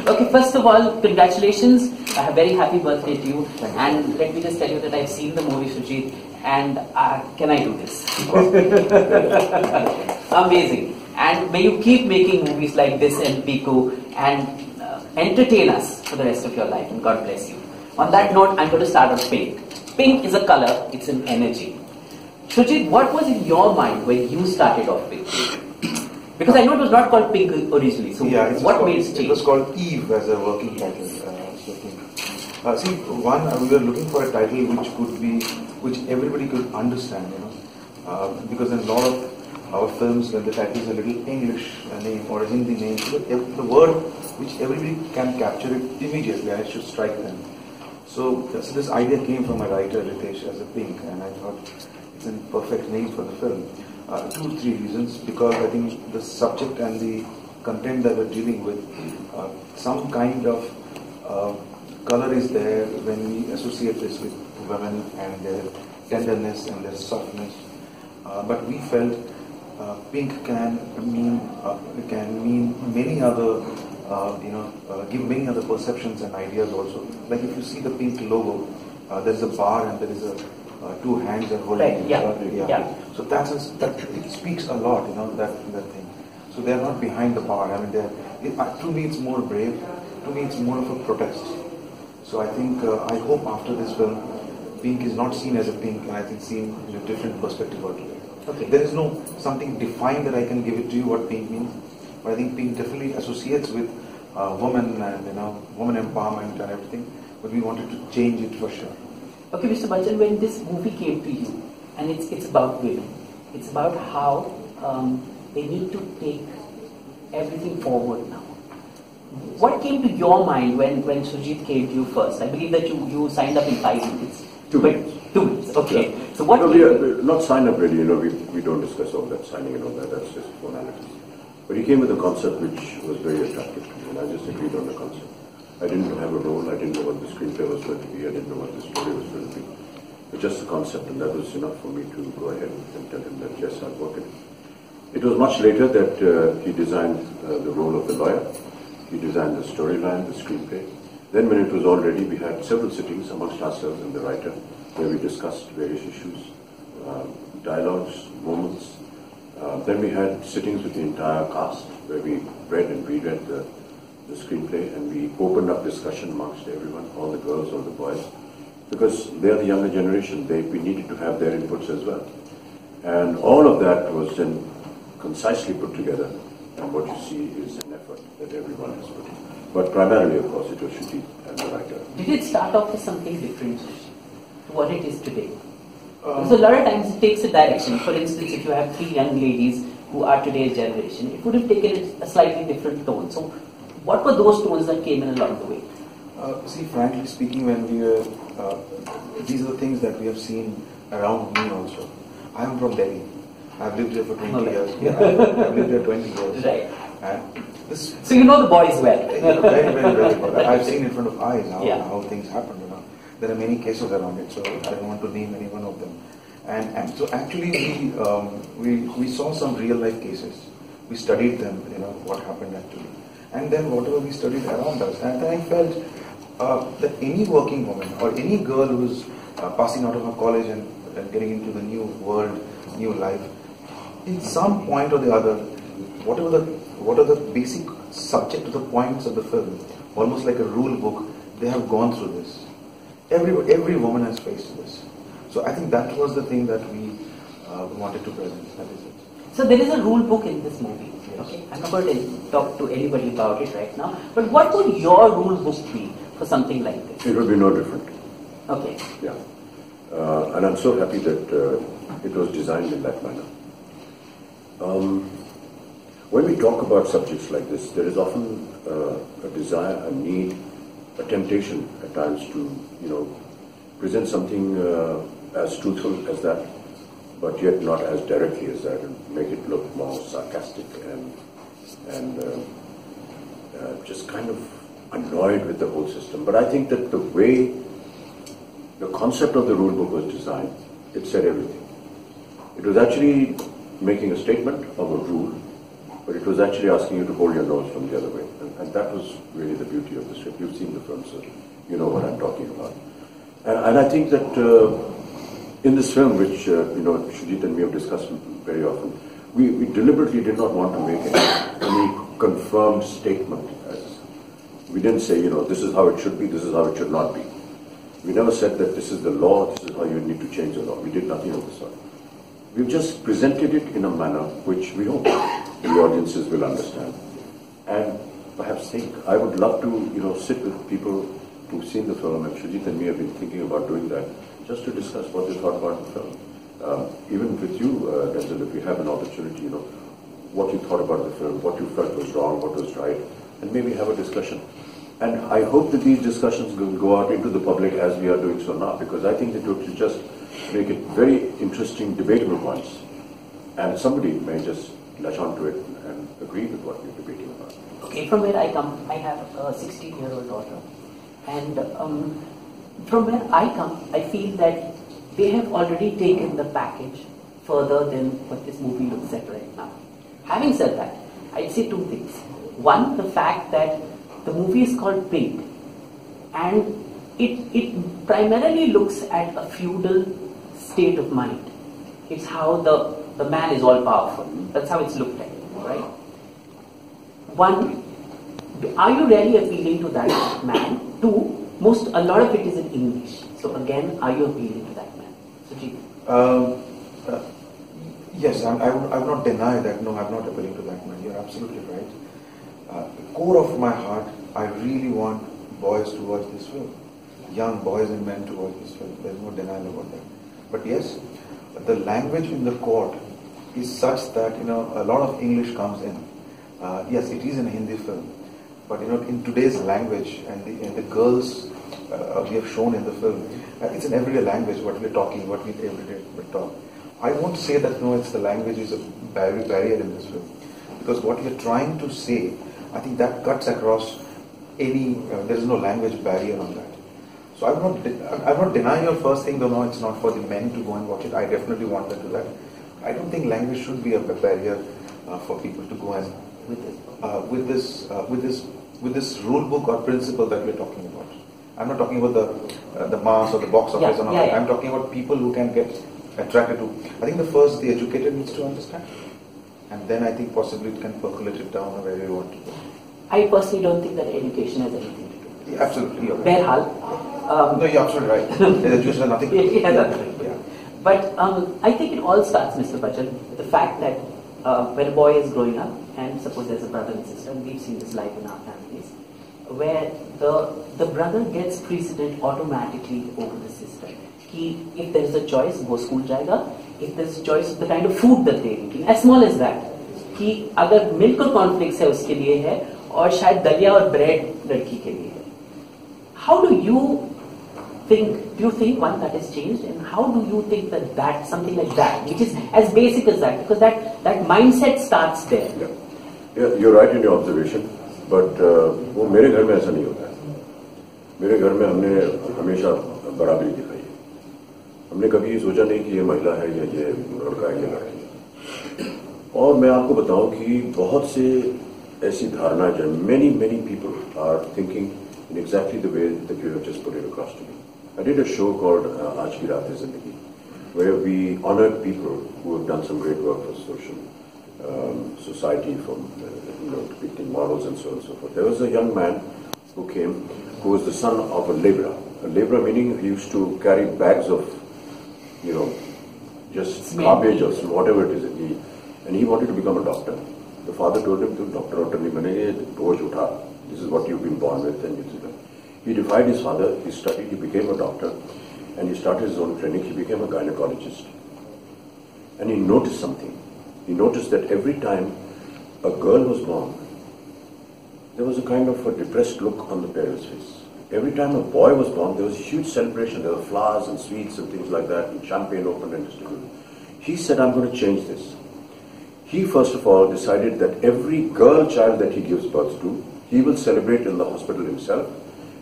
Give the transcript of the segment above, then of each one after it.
Okay, first of all, congratulations. A very happy birthday to you. And let me just tell you that I've seen the movie, Shoojit, and can I do this? Amazing. And may you keep making movies like this and Piku and entertain us for the rest of your life, and God bless you. On that note, I'm going to start with pink. Pink is a color, it's an energy. Shoojit, what was in your mind when you started off with pink? Because I know it was not called pink originally, so yeah, what made it change? It was called Eve as a working title. See, one, we were looking for a title which everybody could understand, because in a lot of our films, when the title is a little English name or a Hindi name, so the word which everybody can capture it immediately, and it should strike them. So this idea came from a writer, Ritesh, as a pink, and I thought it's a perfect name for the film. 2 or 3 reasons, because I think the subject and the content that we're dealing with, some kind of color is there when we associate this with women and their tenderness and their softness. But we felt pink can mean many other, give many other perceptions and ideas also. Like if you see the pink logo, there is a bar and there is a 2 hands are holding. Right, yeah. So that it speaks a lot, that thing. So they are not behind the bar. I mean, to me it's more brave. To me it's more of a protest. So I think, I hope after this film, pink is not seen as a pink, and I think seen in a different perspective altogether. Okay. There is no something defined that I can give it to you what pink means, but I think pink definitely associates with women and woman empowerment and everything. But we wanted to change it for sure. Okay, Mr. Bachchan, when this movie came to you, and it's about women, it's about how they need to take everything forward now. What came to your mind when Shoojit came to you first? I believe that you signed up in 5 minutes. 2 minutes. 2 minutes, okay. Yeah. So what? No, we are not signed up really. We don't discuss all that signing and all that. That's just formalities. But he came with a concept which was very attractive to me, and I just agreed on the concept. I didn't have a role. I didn't know what the screenplay was going to be. I didn't know what the story was going to be. But just the concept, and that was enough for me to go ahead and tell him that yes, I'll work it. It was much later that he designed the role of the lawyer. He designed the storyline, the screenplay. Then when it was all ready, we had several sittings amongst ourselves and the writer, where we discussed various issues, dialogues, moments. Then we had sittings with the entire cast, where we read and reread the screenplay, and we opened up discussion amongst everyone, all the girls, all the boys, because they are the younger generation. We needed to have their inputs as well. And all of that was then concisely put together, and what you see is an effort that everyone has put in. But primarily, of course, it was Shoojit and the writer. Did it start off with something different to what it is today? Because a lot of times it takes a direction. For instance, if you have 3 young ladies who are today's generation, it would have taken a slightly different tone. So what were those tones that came in along the way? See, frankly speaking, when we were, these are the things that we have seen around me also. I am from Delhi. I've lived here for 20 years. Yeah, I've lived here 20 years. Right. And this, so you know the boys well. Very, very, very well. I've seen in front of eyes how things happen. There are many cases around it, so I don't want to name any one of them. And so actually, we saw some real life cases. We studied them. What happened actually. And then whatever we studied around us, and then I felt that any working woman or any girl who's passing out of her college and getting into the new world, new life, in some point or the other, what are the basic subject to the points of the film, almost like a rule book, they have gone through this. Every woman has faced this. So I think that was the thing that we wanted to present. That is it. So there is a rule book in this movie. Yes. Okay, I'm not going to talk to anybody about it right now. But what would your rule book be for something like this? It would be no different. Okay. Yeah. And I'm so happy that it was designed in that manner. When we talk about subjects like this, there is often a desire, a need, a temptation at times to, present something as truthful as that, but yet not as directly as that, and make it look more sarcastic and just kind of annoyed with the whole system. But I think that the way the concept of the rule book was designed, it said everything. It was actually making a statement of a rule but it was actually asking you to hold your nose from the other way. And that was really the beauty of the script. You've seen the film, so you know what I'm talking about. And I think that in this film, which Shoojit and me have discussed very often, we deliberately did not want to make any confirmed statement. We didn't say, this is how it should be, this is how it should not be. We never said that this is the law, this is how you need to change the law. We did nothing of the sort. We've just presented it in a manner which we hope the audiences will understand and perhaps think. I would love to, sit with people who've seen the film, and Shoojit and me have been thinking about doing that, just to discuss what they thought about the film. Even with you, Denzil, if we have an opportunity, what you thought about the film, what you felt was wrong, what was right, and maybe have a discussion. And I hope that these discussions will go out into the public as we are doing so now, because I think that it would just make it very interesting, debatable points. And somebody may just latch onto it and agree with what we're debating about. Okay, from where I come, I have a 16-year-old daughter. And from where I come, I feel that they have already taken the package further than what this movie looks at right now. Having said that, I'd say two things. One, the fact that the movie is called Pink, and it primarily looks at a feudal state of mind. It's how the man is all powerful. That's how it's looked at, right? One, are you really appealing to that man? Two, a lot of it is in English. So again, are you appealing to that man? Shoojit? Yes, I would not deny that. No, I'm not appealing to that man. You're absolutely right. Core of my heart, I really want boys to watch this film. Young boys and men to watch this film. There's no denial about that. But yes, the language in the court is such that a lot of English comes in. Yes, it is in a Hindi film, but in today's language and the girls we have shown in the film, it's an everyday language. What we're talking, what we everyday talk. I won't say that it's the language is a barrier in this film, because what we're trying to say, I think that cuts across any. There is no language barrier on that. So I'm not denying your first thing, though. No, it's not for the men to go and watch it. I definitely want them to do that. I don't think language should be a barrier for people to go and with this rule book or principle that we're talking about. I'm not talking about the mass or the box office. I'm talking about people who can get attracted to. I think the educated needs to understand, and then I think possibly it can percolate it down where you want to go. I personally don't think that education has anything to do with it. Yeah, absolutely. You're right. No, you're absolutely right. Education has nothing to do with it. Yeah. But I think it all starts, Mr. Bachchan, with the fact that when a boy is growing up, and suppose there's a brother and sister, and we've seen this life in our families, where the brother gets precedent automatically over the sister. If there is a choice, वो school जाएगा. If there is a choice of the kind of food that they're eating, as small as that, कि अगर milk और cornflakes है उसके लिए है, और शायद दलिया और bread लड़की के लिए है. How do you think? Do you think one that has changed, and how do you think that something like that, which is as basic as that, because that mindset starts there. Yeah, you're right in your observation, but वो मेरे घर में ऐसा नहीं होता है. मेरे घर में हमने हमेशा बराबरी दिखाई है. हमने कभी ये सोचा नहीं कि ये महिला है या ये लड़का है या लड़की है. और मैं आपको बताऊं कि बहुत से ऐसी धारणा जो many people are thinking in exactly the way that you have just put it across to me. I did a show called Aaj Ki Raat Hai Zindagi, where we honored people who have done some great work for society, from depicting models and so on and so forth. There was a young man who came, who was the son of a labourer. A labourer meaning he used to carry bags of, just garbage or whatever it is. And he wanted to become a doctor. The father told him, "Doctor nahi banenge, boj utha. This is what you've been born with." And he defied his father. He studied. He became a doctor, and he started his own clinic. He became a gynecologist. And he noticed something. He noticed that every time a girl was born, there was a kind of a depressed look on the parents' face. Every time a boy was born, there was a huge celebration. There were flowers and sweets and things like that, and champagne opened and distributed. He said, "I'm going to change this." He first of all decided that every girl child that he gives birth to, he will celebrate in the hospital himself,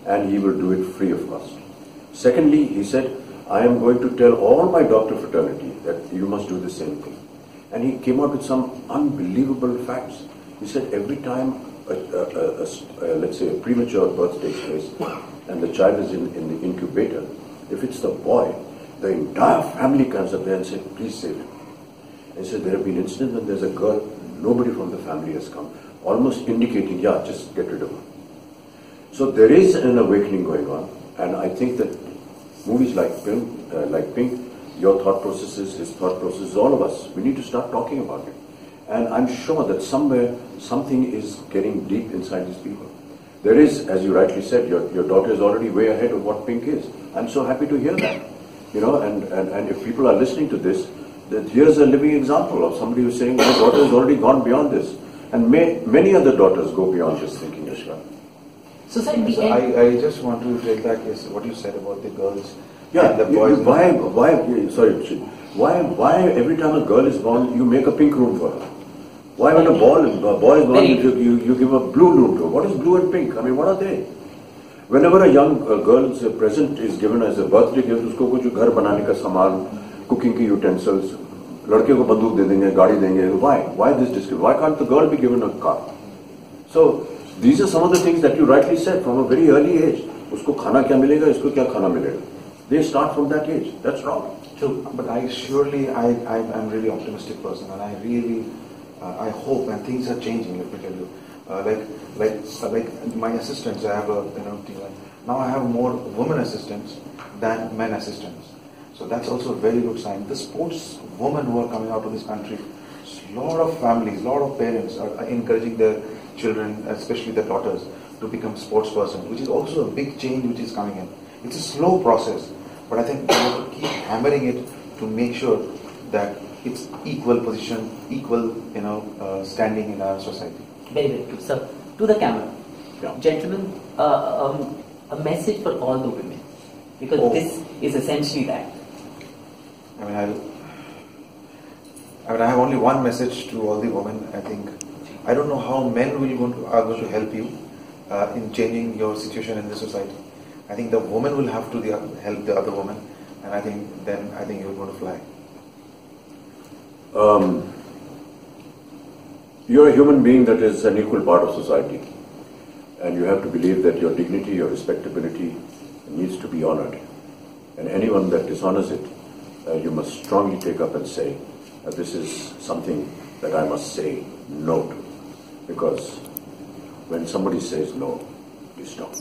and he will do it free of cost. Secondly, he said, "I am going to tell all my doctor fraternity that you must do the same thing." And he came out with some unbelievable facts. He said every time, let's say, a premature birth takes place and the child is in the incubator, if it's the boy, the entire family comes up there and says, please save him. And he said, there have been incidents when there's a girl, nobody from the family has come, almost indicating, yeah, just get rid of her. So there is an awakening going on, and I think that movies like Pink, your thought processes, his thought processes, all of us, we need to start talking about it. And I'm sure that somewhere, something is getting deep inside these people. There is, as you rightly said, your daughter is already way ahead of what Pink is. I'm so happy to hear that. You know, and if people are listening to this, that here's a living example of somebody who's saying, my daughter has already gone beyond this. And many other daughters go beyond this thinking as well. So, sir, I just want to take back what you said about the girls. Yeah, and the boys. Why every time a girl is born, you make a pink room for her? Why when a boy is born, you give a blue room to her? What is blue and pink? I mean, what are they? Whenever a young girl's present is given as a birthday gift, उसको कुछ घर बनाने का सामान, cooking की utensils, लड़के को बंदूक दे देंगे, गाड़ी देंगे. Why this discrimination? Why can't the girl be given a car? So these are some of the things that you rightly said from a very early age. उसको खाना क्या मिलेगा, इसको क्या खाना मिलेगा? They start from that age. That's wrong. True. But I'm really optimistic person, and I really, I hope, and things are changing. Let me tell you, like my assistants, I have a team. Now I have more women assistants than men assistants. So that's also a very good sign. The sports women who are coming out of this country, a lot of families, a lot of parents are encouraging their children, especially their daughters, to become sports person, which is also a big change which is coming in. It's a slow process, but I think we have to keep hammering it to make sure that it's equal position, equal standing in our society. Very, very true. So, to the camera, yeah. Gentlemen, a message for all the women, because this is essentially that. I have only one message to all the women. I don't know how men are going to help you in changing your situation in the society. I think the woman will have to help the other woman, and I think you're going to fly. You're a human being that is an equal part of society, and you have to believe that your dignity, your respectability needs to be honored. And anyone that dishonors it, you must strongly take up and say, this is something that I must say no to. Because when somebody says no, you stop.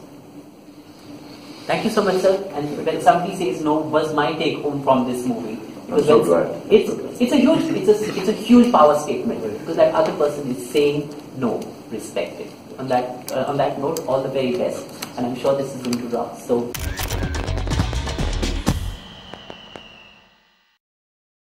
Thank you so much, sir. And when somebody says no, was my take home from this movie. I'm so glad. It's a huge power statement, because that other person is saying no, respect it. On that note, all the very best, and I'm sure this is going to rock. So.